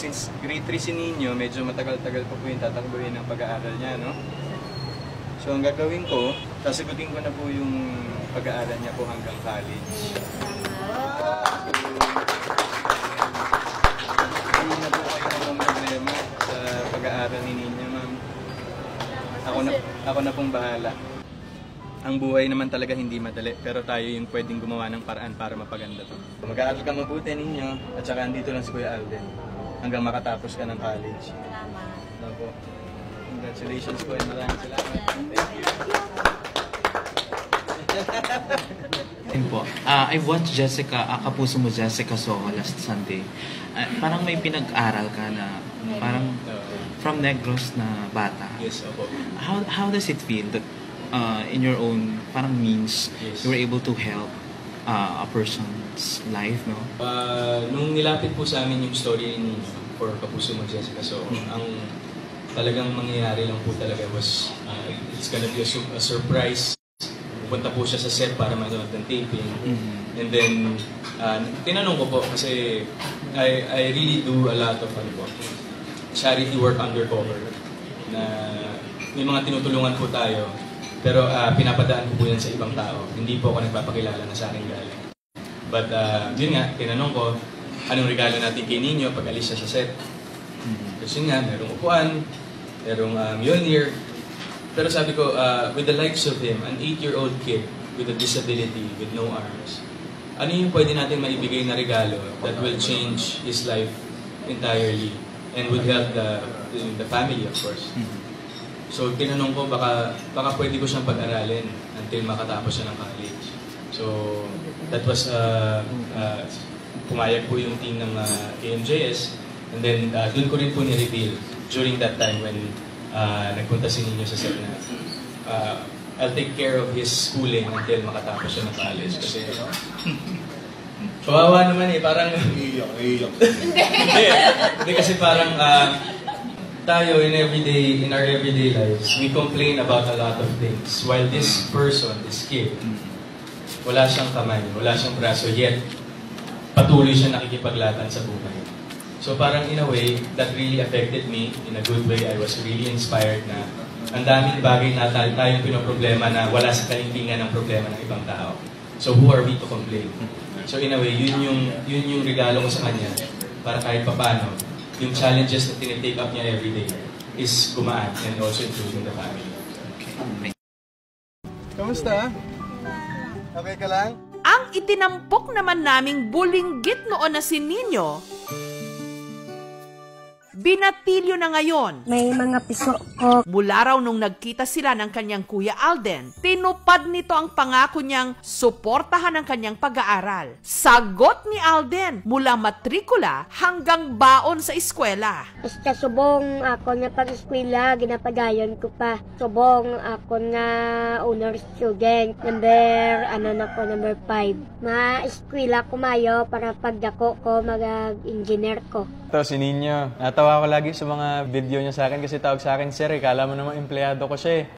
Since grade 3 si Nino, medyo matagal-tagal pa po yung tatakbuhin ng pag-aaral niya, no? So ang gagawin ko, sasagutin ko na po yung pag-aaral niya po hanggang college. Hindi na po kayo ng problema sa pag-aaral ni Nino, ma'am. Ako na pong bahala. Ang buhay naman talaga hindi madali, pero tayo yung pwedeng gumawa ng paraan para mapaganda to. Mag-aaral ka mabuti ninyo, at saka andito lang si Kuya Alden hanggang makatapos ka ng college. Salamat. Opo. Congratulations po and maraming salamat. Thank you. I watched Jessica, Kapuso Mo Jessica Soho last Sunday. Parang may pinag-aral ka na parang from Negros na bata. Yes, opo. How does it feel that in your own parang means, yes, you were able to help a person's life, no? Nung nilapit po sa amin yung story ni for Kapuso Mo Jessica Soho, ang talagang mangyayari lang po talaga was it's gonna be a surprise. Punta po siya sa set para manood ng taping. And then, tinanong ko po kasi I really do a lot of charity work undercover na may mga tinutulungan po tayo pero pinapadaan ko po yan sa ibang tao. Hindi po ako nagpapakilala na sa akin galing. But yun nga, tinanong ko anong regalo natin kay Nino pag alis siya sa set. Kasi nga, merong upuan, merong Mjolnir. Pero sabi ko, with the likes of him, an 8-year-old kid with a disability, with no arms, ano yung pwede natin maibigay na regalo that will change his life entirely and would help the family, of course. So, tinanong ko, baka pwede ko siyang pag-aralin until makatapos siya ng college. So, that was, pumayag po yung team ng AMJS. And then, dun ko rin po ni-reveal during that time when nagpunta si Nino sa set na I'll take care of his schooling until makatapos siya ng college. Kasi, kawawa naman eh, parang... Iyak. Hindi kasi parang tayo in our everyday lives, we complain about a lot of things. While this person, this kid, wala siyang kamay, wala siyang braso, yet patuloy siya nakikipaglatan sa buhay. So parang in a way, that really affected me in a good way. I was really inspired na ang daming bagay na tayong pinoproblema na wala sa kalingkingan ng problema ng ibang tao. So who are we to complain? So in a way, yun yung regalo ko sa kanya para kahit papano, yung challenges na tinitake up niya everyday is gumaan and also improving the family. Okay. Kamusta? Okay ka lang? Ang itinampok naman naming bulinggit noon na si Nino, binatilyo na ngayon. May mga piso ko. Mula raw nung nagkita sila ng kanyang Kuya Alden, tinupad nito ang pangako niyang suportahan ang kanyang pag-aaral. Sagot ni Alden mula matrikula hanggang baon sa eskwela. Basta subong ako na pag-eskwela, ginapadayon ko pa. Subong ako na honor student. Number 5. Ma-eskwela ko mayo para pagdako ko mag-engineer ko. Ito si Nino. Natawa ko lagi sa mga video niya sa akin kasi tawag sa akin, sir, kala mo namang empleyado ko siya eh.